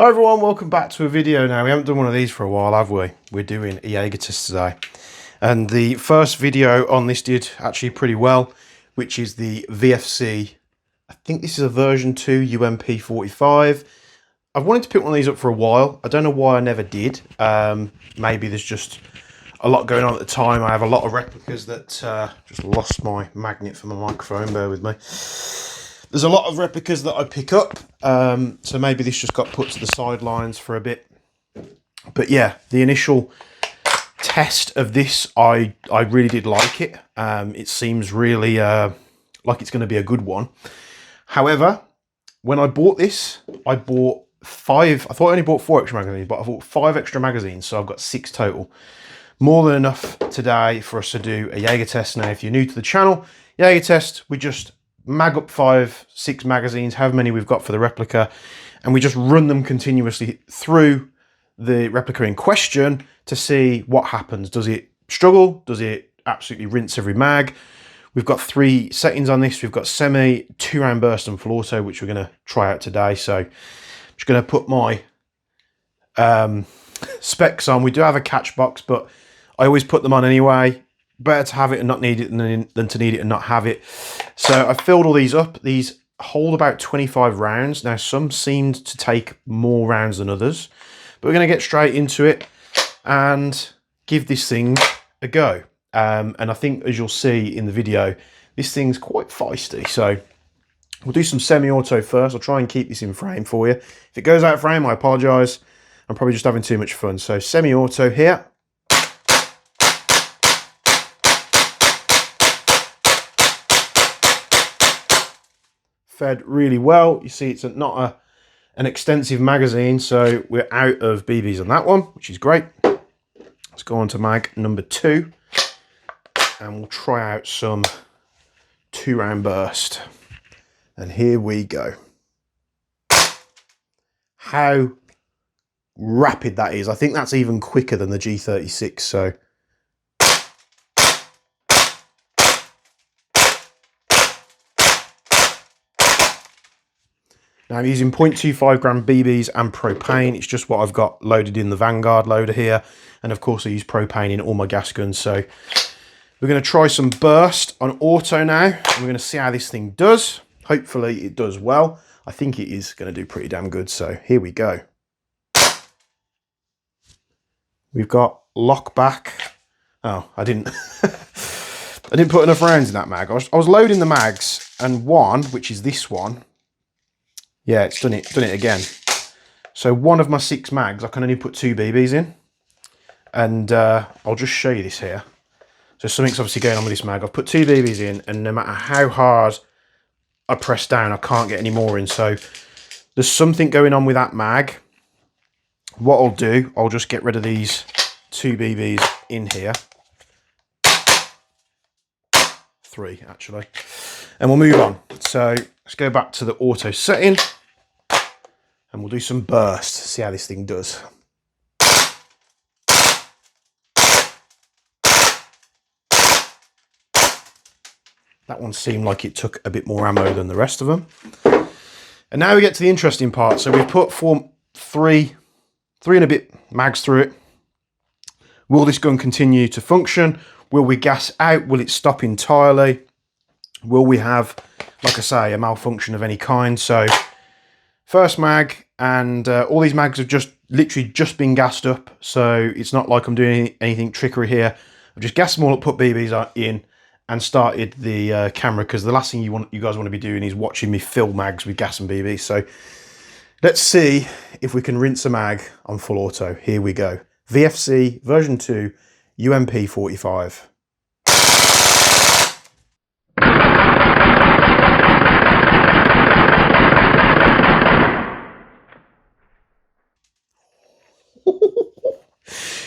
Hi everyone, welcome back to a video now. We haven't done one of these for a while, have we? We're doing a Jaeger test today. And the first video on this did actually pretty well, which is the VFC. I think this is a version 2 UMP 45. I've wanted to pick one of these up for a while. I don't know why I never did. Maybe there's just a lot going on at the time. I have a lot of replicas that just lost my magnet for my microphone, bear with me. There's a lot of replicas that I pick up, so maybe this just got put to the sidelines for a bit. But yeah, the initial test of this, I really did like it. It seems really like it's going to be a good one. However, when I bought this, I bought 5. I thought I only bought 4 extra magazines, but I bought 5 extra magazines, so I've got 6 total. More than enough today for us to do a Jaeger test. Now, if you're new to the channel, Jaeger test, we just mag up 5, 6 magazines, however many we've got for the replica, and we just run them continuously through the replica in question to see what happens. Does it struggle? Does it absolutely rinse every mag? We've got 3 settings on this. We've got semi, 2-round burst, and full auto, which we're going to try out today. So I'm just going to put my specs on. We do have a catch box, but I always put them on anyway. Better to have it and not need it than to need it and not have it. So I filled all these up. These hold about 25 rounds. Now, some seemed to take more rounds than others, but we're going to get straight into it and give this thing a go. And I think, as you'll see in the video, this thing's quite feisty. So we'll do some semi-auto first. I'll try and keep this in frame for you. If it goes out of frame, I apologise. I'm probably just having too much fun. So semi-auto here. Fed really well. You see, it's not an extensive magazine, so we're out of BBs on that one, which is great. Let's go on to mag number 2, and we'll try out some 2-round burst. And here we go. How rapid that is! I think that's even quicker than the G36. So. Now I'm using 0.25 gram BBs and propane. It's just what I've got loaded in the Vanguard loader here. And of course I use propane in all my gas guns. So we're going to try some burst on auto now. And we're going to see how this thing does. Hopefully it does well. I think it is going to do pretty damn good. So here we go. We've got lock back. Oh, I didn't put enough rounds in that mag. I was loading the mags, and one, which is this one, yeah, it's done it again. So one of my 6 mags, I can only put 2 BBs in. And I'll just show you this here. So something's obviously going on with this mag. I've put 2 BBs in, and no matter how hard I press down, I can't get any more in. So there's something going on with that mag. What I'll do, I'll just get rid of these 2 BBs in here. 3, actually. And we'll move on. So let's go back to the auto setting, and we'll do some burst, see how this thing does. That one seemed like it took a bit more ammo than the rest of them. And now we get to the interesting part. So we've put 3 and a bit mags through it. Will this gun continue to function? Will we gas out? Will it stop entirely? Will we have, like I say, a malfunction of any kind? So first mag, and all these mags have literally just been gassed up. So it's not like I'm doing anything trickery here. I've just gassed them all up, put BBs in, and started the camera, because the last thing you guys want to be doing is watching me fill mags with gas and BBs. So let's see if we can rinse a mag on full auto. Here we go. VFC version 2 UMP 45.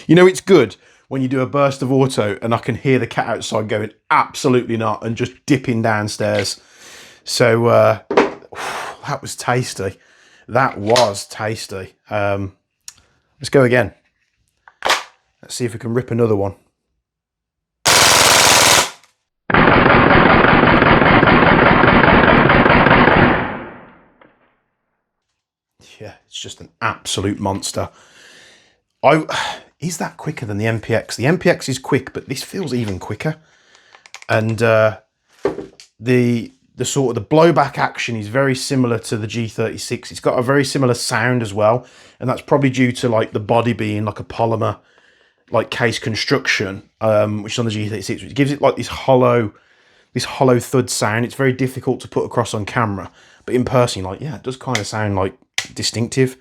You know, it's good when you do a burst of auto and I can hear the cat outside going, absolutely not, and just dipping downstairs. So that was tasty. That was tasty. Let's go again. Let's see if we can rip another one. Yeah, it's just an absolute monster. Is that quicker than the MPX? The MPX is quick, but this feels even quicker. And the sort of the blowback action is very similar to the G36. It's got a very similar sound as well, and that's probably due to like the body being like a polymer like case construction, which is on the G36, which gives it like this hollow thud sound. It's very difficult to put across on camera, but in person, like, yeah, it does kind of sound like distinctive.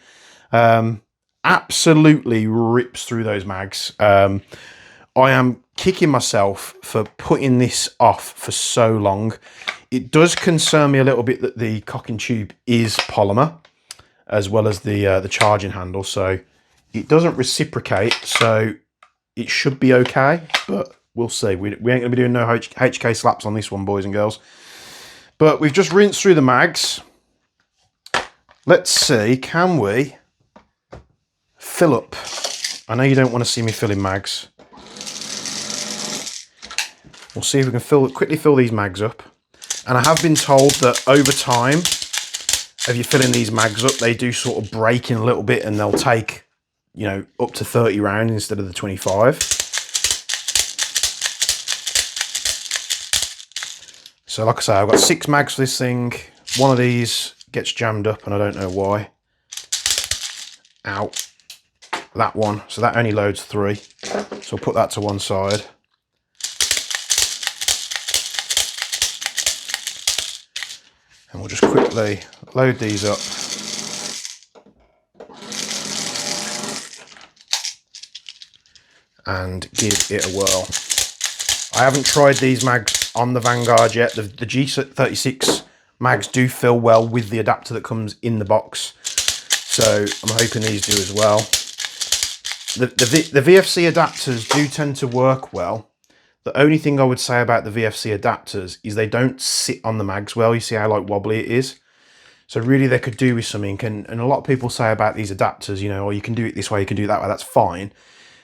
Absolutely rips through those mags. I am kicking myself for putting this off for so long. It does concern me a little bit that the cocking tube is polymer, as well as the charging handle, so it doesn't reciprocate, so it should be okay, but we'll see. We ain't going to be doing no HK slaps on this one, boys and girls. But we've just rinsed through the mags. Let's see, can we fill up? I know you don't want to see me filling mags. We'll see if we can quickly fill these mags up. And I have been told that over time, if you're filling these mags up, they do sort of break in a little bit, and they'll take, you know, up to 30 rounds instead of the 25. So like I say, I've got 6 mags for this thing. One of these gets jammed up, and I don't know why. Ow. That one. So that only loads 3. So I'll put that to one side. And we'll just quickly load these up. And give it a whirl. I haven't tried these mags on the Vanguard yet. The G36 mags do fill well with the adapter that comes in the box, so I'm hoping these do as well. The VFC adapters do tend to work well. The only thing I would say about the VFC adapters is they don't sit on the mags well. You see how like wobbly it is? So really they could do with something, and a lot of people say about these adapters, you know, or you can do it this way, you can do it that way, that's fine.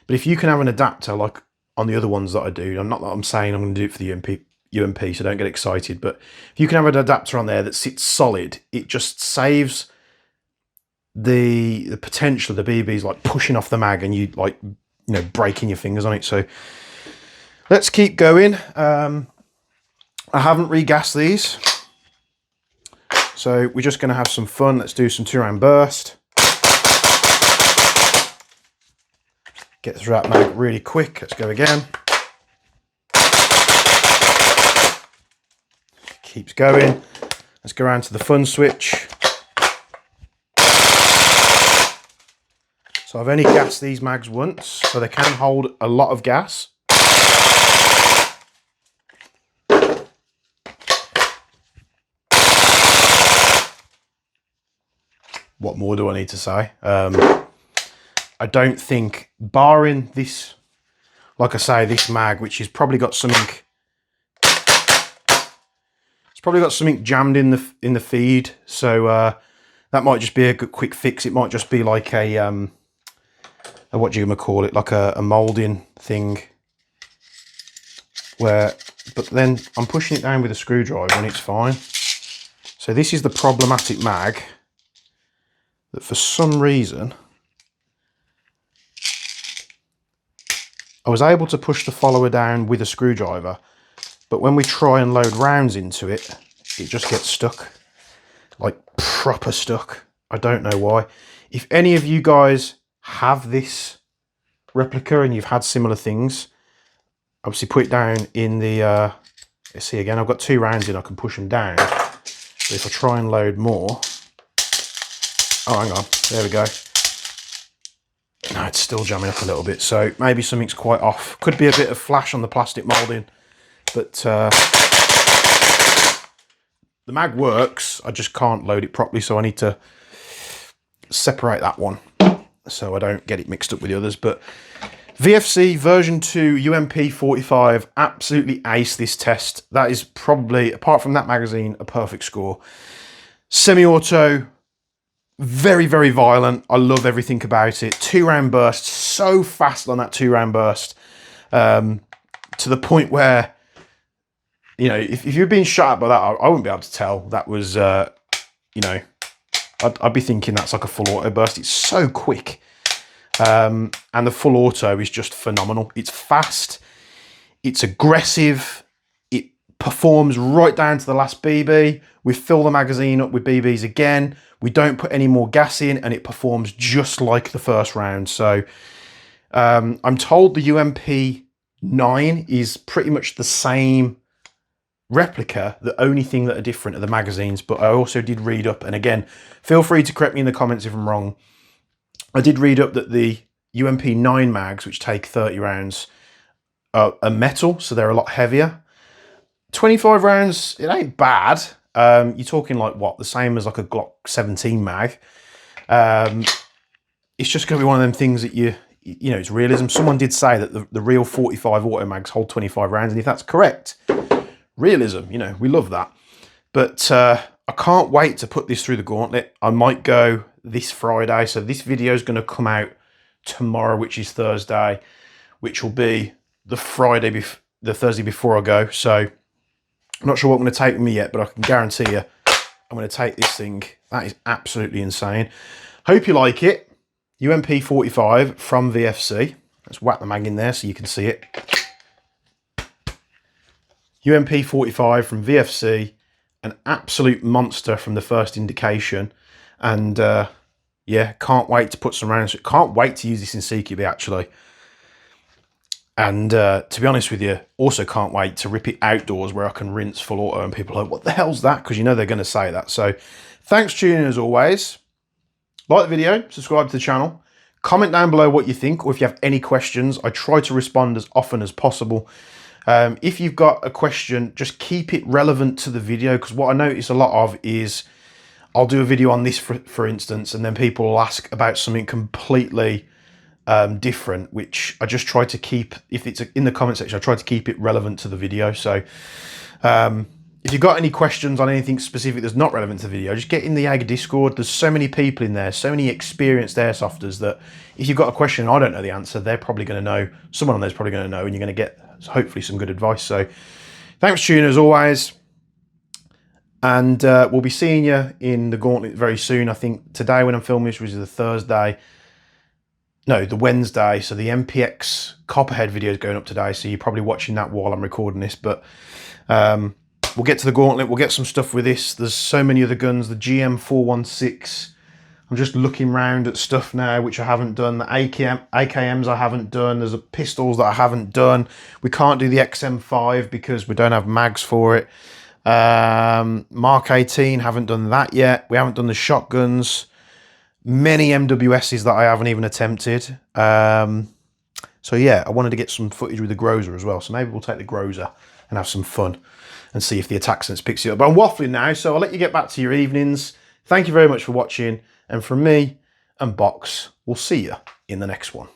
But if you can have an adapter like on the other ones that I do, I'm saying I'm going to do it for the UMP, so don't get excited. But if you can have an adapter on there that sits solid, it just saves the potential of the BBs like pushing off the mag and you like, you know, breaking your fingers on it. So let's keep going. I haven't regassed these, so we're just going to have some fun. Let's do some 2-round burst. Get through that mag really quick. Let's go again. Keeps going. Let's go around to the fun switch. So I've only gassed these mags once, so they can hold a lot of gas. What more do I need to say? I don't think, barring this, like I say, this mag, which has probably got something, it's probably got something jammed in the feed. So that might just be a good quick fix. It might just be like a what do you call it, like a molding thing. But then I'm pushing it down with a screwdriver and it's fine. So this is the problematic mag that for some reason I was able to push the follower down with a screwdriver, but when we try and load rounds into it, it just gets stuck, like proper stuck. I don't know why. If any of you guys have this replica and you've had similar things, obviously put it down in the, let's see again, I've got 2 rounds in, I can push them down. But if I try and load more, oh, hang on, there we go. No, it's still jamming up a little bit, so maybe something's quite off. Could be a bit of flash on the plastic moulding, but the mag works, I just can't load it properly, so I need to separate that one so I don't get it mixed up with the others. But VFC version 2 UMP 45, absolutely ace this test. That is probably, apart from that magazine, a perfect score. Semi-auto, very, very violent. I love everything about it. 2-round burst, so fast on that 2-round burst, to the point where, you know, if you're being shot at by that, I wouldn't be able to tell that was, you know, I'd be thinking that's like a full auto burst. It's so quick. And the full auto is just phenomenal. It's fast, it's aggressive, it performs right down to the last BB. We fill the magazine up with BBs again. We don't put any more gas in, and it performs just like the first round. So I'm told the UMP 9 is pretty much the same replica. The only thing that are different are the magazines, but I also did read up, and again, feel free to correct me in the comments if I'm wrong. I did read up that the UMP 9 mags, which take 30 rounds, are metal, so they're a lot heavier. 25 rounds, it ain't bad. You're talking like what, the same as like a Glock 17 mag. It's just going to be one of them things that you know, it's realism. Someone did say that the real 45 auto mags hold 25 rounds, and if that's correct, realism, you know, we love that. But I can't wait to put this through the gauntlet. I might go this Friday, so this video is going to come out tomorrow, which is Thursday, which will be the Thursday before I go. So I'm not sure what I'm going to take with me yet, but I can guarantee you I'm going to take this thing. That is absolutely insane. Hope you like it. UMP 45 from VFC. Let's whack the mag in there so you can see it. UMP 45 from VFC, an absolute monster from the first indication, and yeah, can't wait to put some rounds. Can't wait to use this in CQB actually, and to be honest with you, also can't wait to rip it outdoors where I can rinse full auto and people are like, what the hell's that? Because you know they're going to say that. So thanks for tuning in as always. Like the video, subscribe to the channel, comment down below what you think, or if you have any questions. I try to respond as often as possible. If you've got a question, just keep it relevant to the video, because what I notice a lot of is I'll do a video on this, for instance, and then people will ask about something completely different, which I just try to keep, if it's in the comment section, I try to keep it relevant to the video. So if you've got any questions on anything specific that's not relevant to the video, just get in the Jaeger Discord. There's so many people in there, so many experienced airsofters, that if you've got a question and I don't know the answer, they're probably going to know, someone on there's probably going to know, and you're going to get hopefully some good advice. So thanks for tuning as always, and we'll be seeing you in the gauntlet very soon. I think today when I'm filming this was the Thursday, no, the Wednesday, so the MPX Copperhead video is going up today, so you're probably watching that while I'm recording this. But we'll get to the gauntlet, we'll get some stuff with this. There's so many other guns, the GM416. I'm just looking round at stuff now which I haven't done. The AKMs I haven't done. There's a pistols that I haven't done. We can't do the XM5 because we don't have mags for it. Mark 18, haven't done that yet. We haven't done the shotguns. Many MWSs that I haven't even attempted. So yeah, I wanted to get some footage with the Groza as well. So maybe we'll take the Groza and have some fun and see if the attack sense picks it up. But I'm waffling now, so I'll let you get back to your evenings. Thank you very much for watching. And from me and Box, we'll see you in the next one.